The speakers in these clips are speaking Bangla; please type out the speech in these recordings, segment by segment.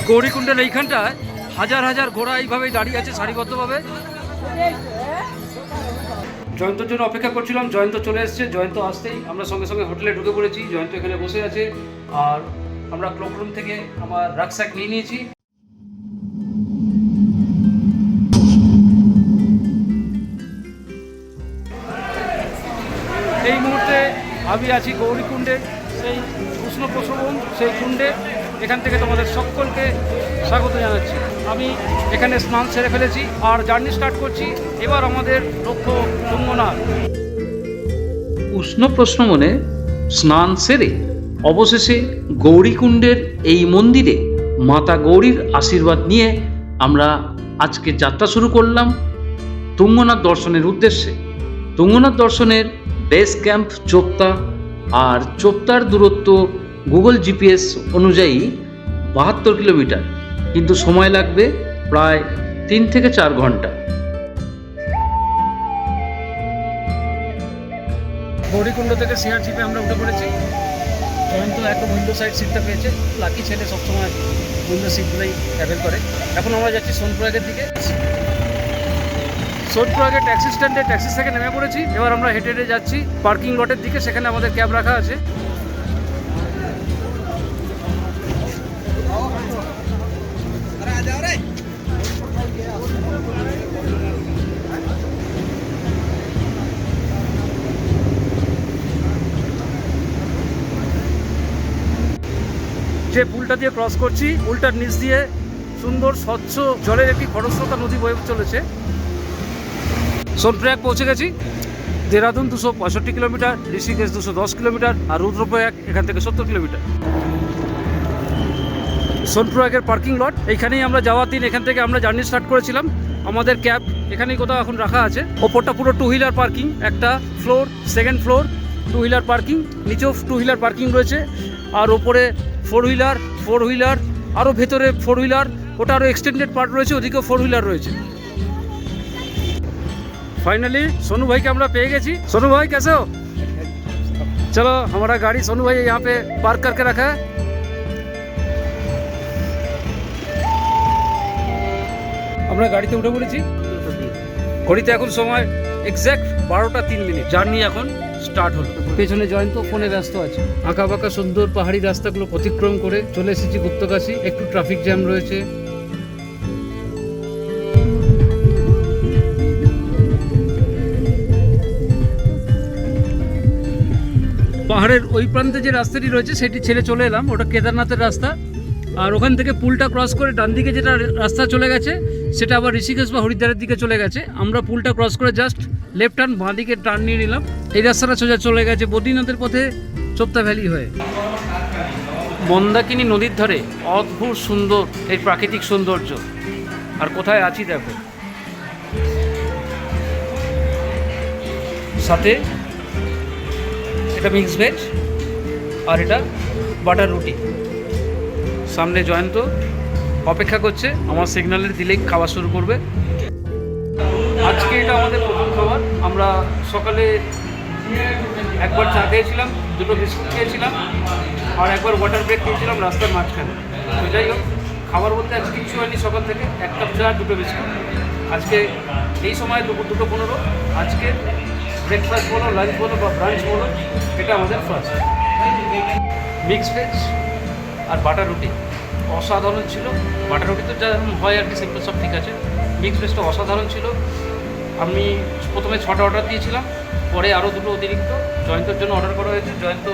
গৌরীকুণ্ডের এইখানটায় হাজার হাজার ঘোড়া এইভাবেই দাঁড়িয়ে আছে সারিবদ্ধভাবে। জয়ন্তর জন্য অপেক্ষা করছিলাম, জয়ন্ত চলে এসেছে। জয়ন্ত আসতেই আমরা সঙ্গে সঙ্গে হোটেলে ঢুকে পড়েছি। জয়ন্ত এখানে বসে আছে আর আমরা ক্লোক রুম থেকে আমার রাকস্যাক নিয়ে নিয়েছি। এই মুহূর্তে আমি আছি গৌরীকুণ্ডে, সেই উষ্ণ প্রসবন সেই কুণ্ডে। এখান থেকে তোমাদের সকলকে স্বাগত জানাচ্ছি। আমি এখানে স্নান সেরে ফেলেছি আর জার্নি স্টার্ট করছি। এবার আমাদের লক্ষ্য তুঙ্গনাথ। উষ্ণ প্রস্রবণে স্নান সেরে অবশেষে গৌরীকুণ্ডের এই মন্দিরে মাতা গৌরীর আশীর্বাদ নিয়ে আমরা আজকে যাত্রা শুরু করলাম তুঙ্গনাথ দর্শনের উদ্দেশ্যে। তুঙ্গনাথ দর্শনের বেস ক্যাম্প চোপতা, আর চোপতার দূরত্ব গুগল জিপিএস অনুযায়ী 72 কিলোমিটার, কিন্তু সময় লাগবে প্রায় 3 থেকে 4 ঘন্টা। গৌরীকুণ্ড থেকে সিআর জিপে আমরা উঠে পড়েছি। জয়ন্ত একদম উইন্ডো সাইড সিটটা পেয়েছে। লাকি ছেলে সবসময় উইন্ডো সিটগুলোই ট্রাভেল করে। এখন আমরা যাচ্ছি সোনপ্রয়াগের দিকে। সোনপ্রয়াগের ট্যাক্সি স্ট্যান্ডে ট্যাক্সি থেকে নেমে পড়েছি। এবার আমরা হেঁটে হেঁটে যাচ্ছি পার্কিং লটের দিকে, সেখানে আমাদের ক্যাব রাখা আছে। যে পুলটা দিয়ে ক্রস করছি, পুলটার নিচ দিয়ে সুন্দর স্বচ্ছ জলের একটি খরস্রোতা নদী বয়ে চলেছে। সোনপ্রয়াগ পৌঁছে গেছি। দেরাদুন 265 কিলোমিটার, ঋষিকেশ 210 কিলোমিটার, আর রুদ্রপ্রয়াগ এখান থেকে 70 কিলোমিটার। সোনপ্রয়াগের পার্কিং লট এইখানেই আমরা যাওয়ার দিন এখান থেকে আমরা জার্নি স্টার্ট করেছিলাম। আমাদের ক্যাব এখানেই কোথাও এখন রাখা আছে। ওপরটা পুরো 2 হুইলার পার্কিং, একটা floor, second floor 2 wheeler parking, নিচেও 2 হুইলার পার্কিং রয়েছে, আর ওপরে 4 হুইলার, আরও ভেতরে 4 হুইলার, ওটা আরও এক্সটেন্ডেড পার্ট রয়েছে, ওদিকেও 4 হুইলার রয়েছে। फाइनली सोनू भाई के हम पे गए। सोनू भाई कैसे हो? चलो, हमारा गाड़ी सोनू भाई यहाँ पे पार्क करके रखा है। আমরা গাড়িতে উঠে পড়েছি। ঘড়িতে এখন সময় এক্স্যাক্ট 12টা 3 মিনিট। জার্নি এখন স্টার্ট হলো। পেছনে জয়ন্ত ফোনে ব্যস্ত আছে। আঁকা বাঁকা সুন্দর পাহাড়ি রাস্তাগুলো অতিক্রম করে চলে এসেছি গুপ্তকাশী। একটু ট্রাফিক জ্যাম রয়েছে। পাহাড়ের ওই প্রান্তে যে রাস্তাটি রয়েছে সেটি ছেড়ে চলে এলাম, ওটা কেদারনাথের রাস্তা। আর ওখান থেকে পুলটা ক্রস করে ডান দিকে যেটা রাস্তা চলে গেছে সেটা আবার ঋষিকেশ বা হরিদ্বারের দিকে চলে গেছে। আমরা পুলটা ক্রস করে জাস্ট লেফট টার্ন, বাঁ দিকে টার্ন নিয়ে নিলাম। এই রাস্তাটা সোজা চলে গেছে বদ্রীনাথের পথে চোপতা ভ্যালি হয়ে। মন্দাকিনী নদীর ধারে অদ্ভুত সুন্দর এই প্রাকৃতিক সৌন্দর্য। আর কোথায় আছি দেখো, সাথে এটা মিক্স ভেজ আর এটা বাটার রুটি। সামনে জয়ন্ত অপেক্ষা করছে, আমার সিগন্যালের দিলেই খাওয়া শুরু করবে। আজকে এটা আমাদের প্রথম খাবার। আমরা সকালে একবার চা খেয়েছিলাম, 2টো বিস্কুট খেয়েছিলাম, আর একবার ওয়াটার ব্রেক খেয়েছিলাম রাস্তার মাঝখানে। তো যাই হোক, খাবার বলতে আজকে কিছু হয়নি। সকাল থেকে 1 কাপ চা, 2টো বিস্কুট। আজকে এই সময় দুপুর 2:15। আজকে ব্রেকফাস্ট বলো, লাঞ্চ বলো বা ব্রাঞ্চ বলো, এটা আমাদের ফার্স্ট। মিক্স ভেজ আর বাটার রুটি অসাধারণ ছিল। বাটার রুটি তো যেমন হয় আর কি, সিম্পল সব ঠিক আছে। মিক্স ভেজটা অসাধারণ ছিল। আমি প্রথমে 6টা অর্ডার দিয়েছিলাম, পরে আরও 2টো অতিরিক্ত জয়ন্তর জন্য অর্ডার করা হয়েছে। জয়ন্ত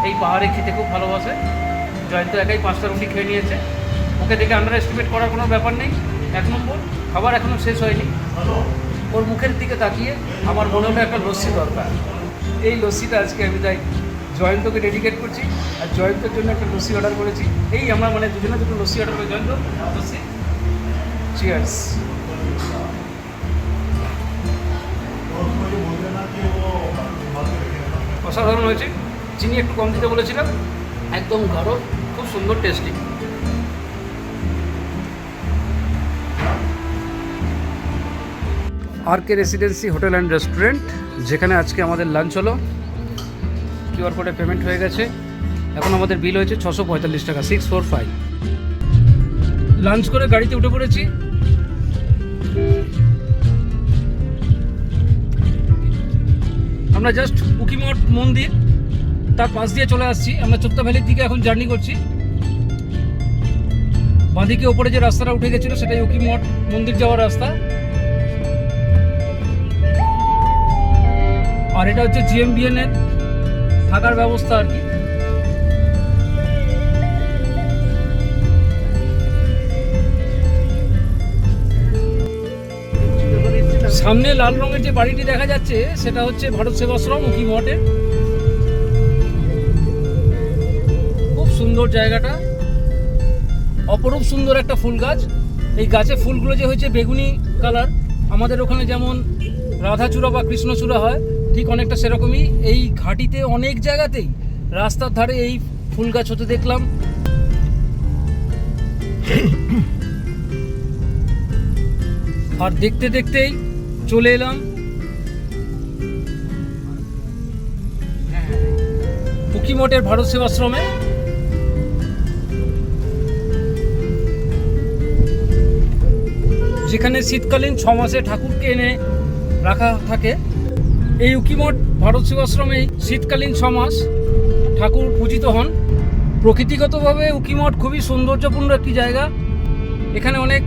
এই পাহাড়ে খেতে খুব ভালোবাসে। জয়ন্ত একাই 5টা রুটি খেয়ে নিয়েছে। ওকে দেখে আন্ডার এস্টিমেট করার কোনো ব্যাপার নেই। 1 নম্বর, খাবার এখনও শেষ হয়নি। ওর মুখের দিকে তাকিয়ে আমার মনে হলো একটা লস্যি দরকার। এই লস্যিটা আজকে আমি তাই জয়ন্তকে ডেডিকেট করছি, আর জয়ন্তের জন্য একটা লস্যি অর্ডার করেছি। এই আমরা মানে দুজনে 2টো লস্যি অর্ডার করি। জয়ন্ত লস্যি, চিয়ার্স। অসাধারণ হয়েছে। চিনি একটু কম দিতে বলেছিলাম, একদম গাঢ়, খুব সুন্দর, টেস্টি। আর K residency hotel and restaurant, যেখানে আজকে আমাদের লাঞ্চ হলো। কিউআর কোডে পেমেন্ট হয়ে গেছে। এখন আমাদের বিল হয়েছে 645 টাকা, 645। লাঞ্চ করে গাড়িতে উঠে পড়েছি। আমরা জাস্ট উকিমঠ মন্দির তার পাশ দিয়ে চলে আসছি। আমরা চোত্তা ভ্যালির দিকে এখন জার্নি করছি। বাঁদিকে ওপরে যে রাস্তাটা উঠে গেছিল সেটাই উকিমঠ মন্দির যাওয়ার রাস্তা। আর এটা হচ্ছে GMBN এর থাকার ব্যবস্থা আর কি। সামনে লাল রঙের যে বাড়িটি দেখা যাচ্ছে সেটা হচ্ছে ভারত সেবাশ্রম উকিমঠের। খুব সুন্দর জায়গাটা, অপরূপ সুন্দর একটা ফুল গাছ। এই গাছে ফুলগুলো যে হয়েছে বেগুনি কালার, আমাদের ওখানে যেমন রাধাচূড়া বা কৃষ্ণচূড়া হয় ঠিক অনেকটা সেরকমই এই ঘাটিতে অনেক জায়গাতেই রাস্তার ধারে এই ফুল গাছ হতে দেখলাম। আর দেখতে দেখতেই চলে এলাম উকিমঠের ভারত সেবাশ্রমে। যেখানে শীতকালীন 6 মাসে ঠাকুরকে এনে রাখা থাকে। এই উকিমঠ ভারত সেবাশ্রমেই শীতকালীন 6 মাস ঠাকুর পূজিত হন। প্রকৃতিগতভাবে উকিমঠ খুবই সৌন্দর্যপূর্ণ একটি জায়গা। এখানে অনেক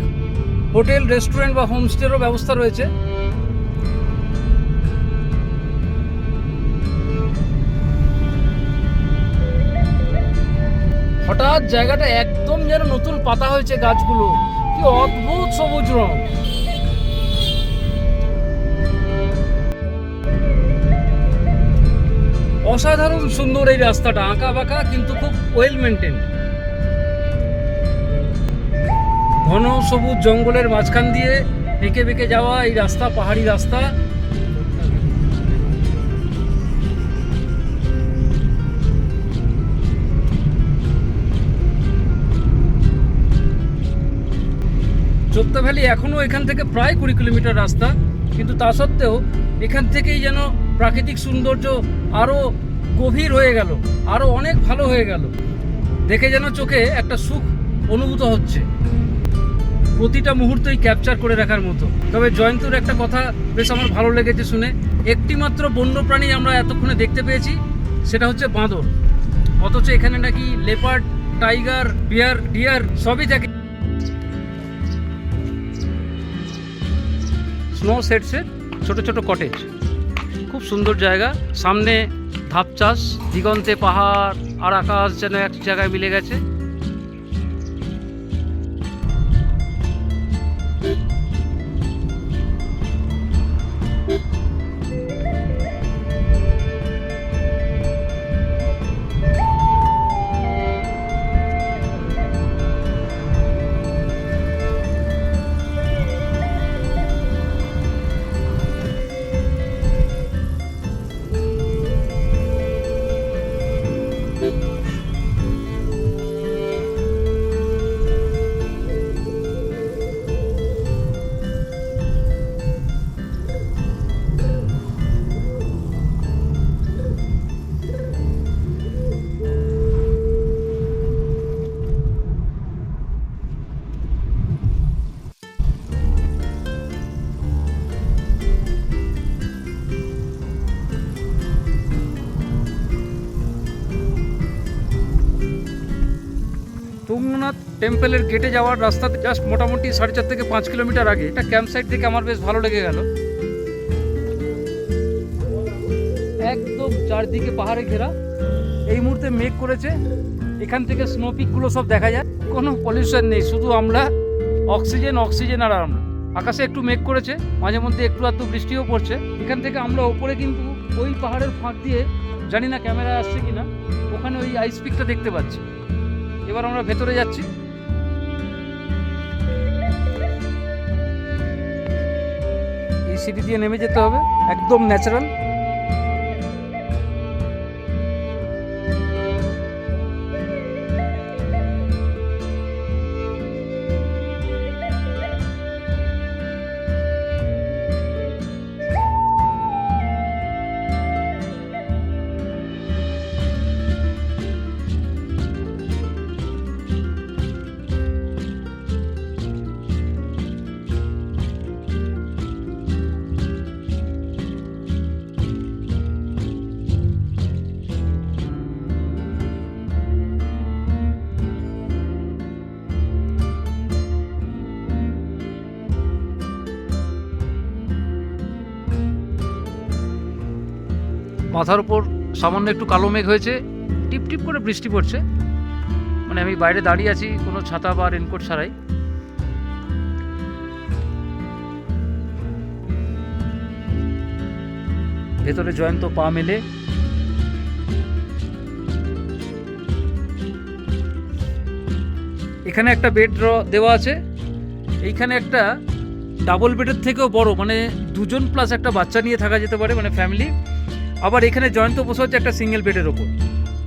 হোটেল, রেস্টুরেন্ট বা হোমস্টেরও ব্যবস্থা রয়েছে। হঠাৎ জায়গাটা একদম যেন নতুন পাতা হয়েছে, গাছগুলো কি অদ্ভুত সবুজ রং। অসাধারণ সুন্দর এই রাস্তাটা, আঁকা বাঁকা কিন্তু খুব ওয়েল মেনটেন। ঘন সবুজ জঙ্গলের মাঝখান দিয়ে বেঁকে বেঁকে যাওয়া এই রাস্তা, পাহাড়ি রাস্তা। চোত্তা ভ্যালি এখনও এখান থেকে প্রায় 20 কিলোমিটার রাস্তা, কিন্তু তা সত্ত্বেও এখান থেকেই যেন প্রাকৃতিক সৌন্দর্য আরও গভীর হয়ে গেল, আরও অনেক ভালো হয়ে গেল। দেখে যেন চোখে একটা সুখ অনুভূত হচ্ছে, প্রতিটা মুহূর্তই ক্যাপচার করে রাখার মতো। তবে জয়ন্তুর একটা কথা বেশ আমার ভালো লেগেছে শুনে, একটি মাত্র বন্যপ্রাণী আমরা এতক্ষণে দেখতে পেয়েছি, সেটা হচ্ছে বাঁদর। অথচ এখানে নাকি লেপার্ড, টাইগার, বিয়ার, ডিয়ার সবই থাকে। স্নো সেটসের ছোট ছোট কটেজ, খুব সুন্দর জায়গা। সামনে ধাপ চাষ, দিগন্তে পাহাড় আর আকাশ যেন এক জায়গায় মিলে গেছে। তুঙ্গনাথ টেম্পলের গেটে যাওয়ার রাস্তাতে জাস্ট মোটামুটি 4.5 থেকে 5 কিলোমিটার আগে একটা ক্যাম্প সাইট থেকে আমার বেশ ভালো লেগে গেল। একদম চারদিকে পাহাড়ে ঘেরা, এই মুহূর্তে মেঘ করেছে, এখান থেকে স্নো পিকগুলো সব দেখা যায়। কোনো পলিউশন নেই, শুধু আমরা অক্সিজেন আর আমরা। আকাশে একটু মেঘ করেছে, মাঝে মধ্যে একটু আধটু বৃষ্টিও পড়ছে। এখান থেকে আমরা ওপরে কিন্তু ওই পাহাড়ের ফাঁক দিয়ে, জানি না ক্যামেরা আসছে কিনা, ওখানে ওই আইস পিকটা দেখতে পাচ্ছি। এবার আমরা ভেতরে যাচ্ছি। এই সিঁড়ি দিয়ে নেমে যেতে হবে, একদম ন্যাচারাল। মাথার উপর সামান্য একটু কালো মেঘ হয়েছে, টিপ টিপ করে বৃষ্টি পড়ছে। মানে আমি বাইরে দাঁড়িয়ে আছি কোনো ছাতা বা রেনকোট ছাড়াই। ভেতরে জয়ন্ত পা মেলে এখানে একটা বেড দেওয়া আছে। এইখানে একটা ডাবল বেডের থেকেও বড়, মানে দুজন প্লাস একটা বাচ্চা নিয়ে থাকা যেতে পারে, মানে ফ্যামিলি। আবার এখানে জয়ন্ত বসে হচ্ছে একটা সিঙ্গেল বেডের ওপর,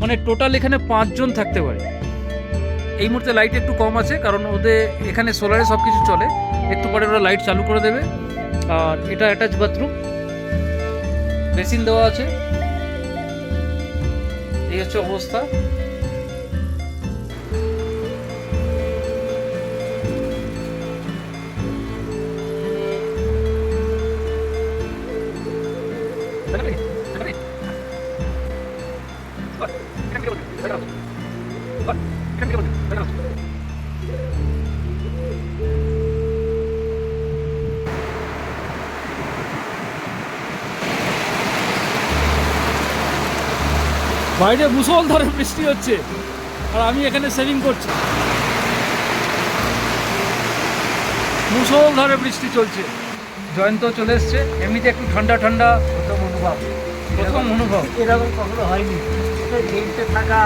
মানে টোটাল এখানে 5 জন থাকতে পারে। এই মুহূর্তে লাইট একটু কম আছে কারণ ওদের এখানে সোলারে সব কিছু চলে, একটু পরে ওরা লাইট চালু করে দেবে। আর এটা অ্যাটাচ বাথরুম, বেসিন দেওয়া আছে। এই হচ্ছে অবস্থা। বাইরে মুষলধারে বৃষ্টি হচ্ছে আর আমি এখানে সেভিং করছি। মুষলধারে বৃষ্টি চলছে। জয়ন্ত চলে এসছে, এমনিতে একটু ঠান্ডা ঠান্ডা প্রথম অনুভব। এরকম কখনো হয়নি। ট্রেনতে থাকা,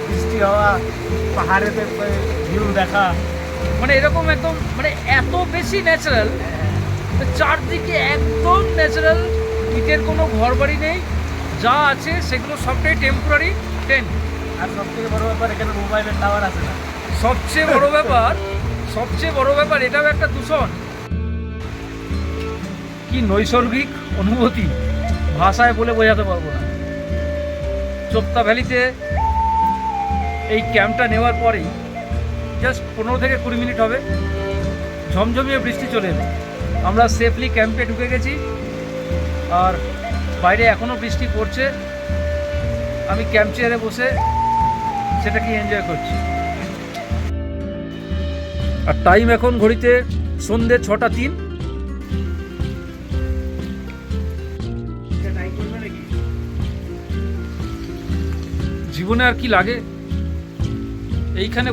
বৃষ্টি হওয়া, পাহাড়েতে ভিউ দেখা, মানে এরকম একদম মানে এত বেশি ন্যাচারাল, চারদিকে একদম ন্যাচারাল। ইটের কোনো ঘর বাড়ি নেই, যা আছে সেগুলো সবটাই টেম্পোরারি টেন্ট। আর সবথেকে বড় ব্যাপার এখানে মোবাইলের টাওয়ার আছে না। সবচেয়ে বড় ব্যাপার এটাও একটা দূষণ। কি নৈসর্গিক অনুভূতি, ভাষায় বলে বোঝাতে পারবো না। চোপ্তা ভ্যালিতে এই ক্যাম্পটা নেওয়ার পরেই জাস্ট 15 থেকে 20 মিনিট হবে, ঝমঝমিয়ে বৃষ্টি চলে এলো। আমরা সেফলি ক্যাম্পে ঢুকে গেছি আর বাইরে এখনও বৃষ্টি পড়ছে। আমি ক্যাম্প চেয়ারে বসে সেটাকে এনজয় করছি। আর টাইম এখন ঘড়িতে সন্ধ্যে 6:03। জীবনে আর কি লাগে, এইখানে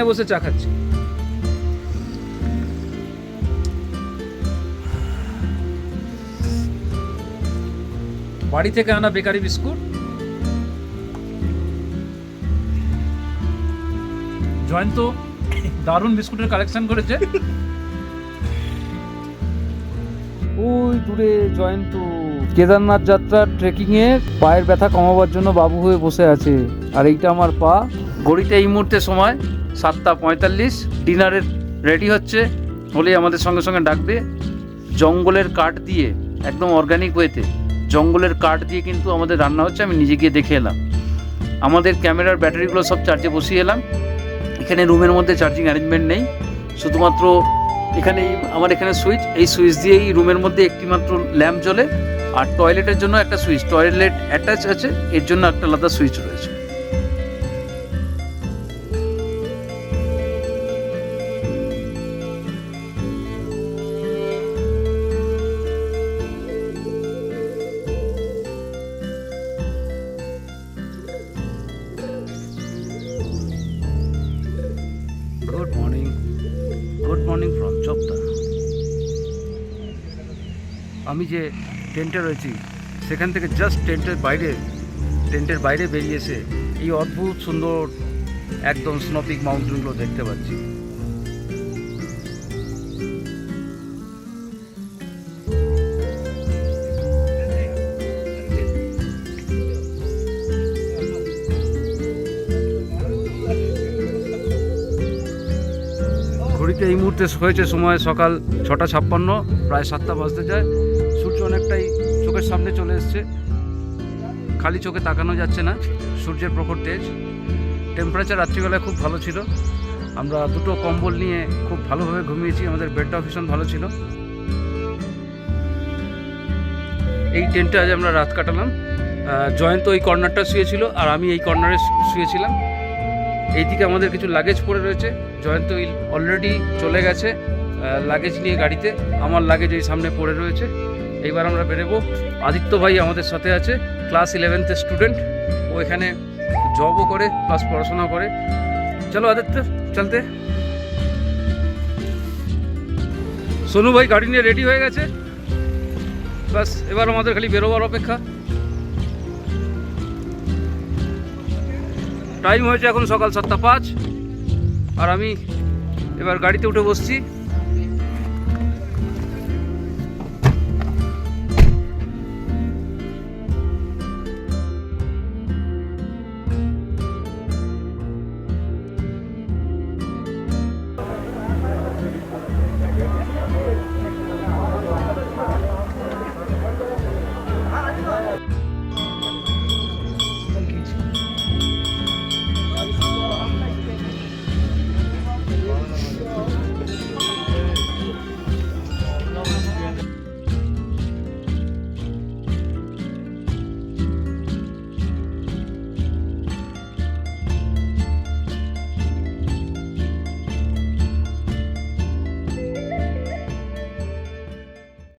বসে চা খাচ্ছি। বাড়ি থেকে আনা বেকারি বিস্কুট। জয়ন্ত দারুণ বিস্কুটের কালেকশন করেছে। ওই দূরে জয়ন্ত কেদারনাথ যাত্রার ট্রেকিং এ পায়ের ব্যথা কমাবার জন্য বাবু হয়ে বসে আছে। আর এইটা আমার পা। ঘড়িতে এই মুহূর্তে সময় 7:45। ডিনারের রেডি হচ্ছে, হলেই আমাদের সঙ্গে সঙ্গে ডাকবে। জঙ্গলের কাঠ দিয়ে, একদম অর্গানিক ওয়েতে জঙ্গলের কাঠ দিয়ে কিন্তু আমাদের রান্না হচ্ছে। আমি নিজে গিয়ে দেখে এলাম। আমাদের ক্যামেরার ব্যাটারিগুলো সব চার্জে বসিয়ে এলাম। এখানে রুমের মধ্যে চার্জিং অ্যারেঞ্জমেন্ট নেই, শুধুমাত্র এখানে আমার এখানে সুইচ, এই সুইচ দিয়েই রুমের মধ্যে একটি মাত্র ল্যাম্প জ্বলে। আর টয়লেটের জন্য একটা সুইচ, টয়লেট অ্যাটাচ আছে, এর জন্য একটা আলাদা সুইচ রয়েছে। Good morning from Chopta. আমি যে টেন্টে রয়েছি সেখান থেকে জাস্ট টেন্টের বাইরে বেরিয়ে এসে এই অদ্ভুত সুন্দর একদম স্নোপিক মাউন্টেনগুলো দেখতে পাচ্ছি। ঘড়িতে এই মুহূর্তে হয়েছে সময় সকাল 6:56, প্রায় 7টা বাজতে যায়। সূর্য অনেকটাই চোখের সামনে চলে এসছে, খালি চোখে তাকানো যাচ্ছে না, সূর্যের প্রখর তেজ। টেম্পারেচার রাত্রিবেলায় খুব ভালো ছিল, আমরা দুটো কম্বল নিয়ে খুব ভালোভাবে ঘুমিয়েছি, আমাদের বেডটাও ভীষণ ভালো ছিল। এই টেন্টে আজ আমরা রাত কাটালাম। জয়ন্ত ওই কর্নারটা শুয়েছিল আর আমি এই কর্নারে শুয়েছিলাম। এইদিকে আমাদের কিছু লাগেজ পড়ে রয়েছে, জয়ন্ত অলরেডি চলে গেছে লাগেজ নিয়ে গাড়িতে। আমার লাগেজ এই সামনে পড়ে রয়েছে। এইবার আমরা বেরোবো। আদিত্য ভাই আমাদের সাথে আছে, ক্লাস 11th স্টুডেন্ট। ও এখানে জবও করে প্লাস পড়াশোনা করে। চলো আদিত্য, চলতে। সোনু ভাই গাড়ি নিয়ে রেডি হয়ে গেছে, বাস এবার আমাদের খালি বেরোবার অপেক্ষা। টাইম হয়েছে এখন সকাল 7:05, আর আমি এবার গাড়িতে উঠে বসছি।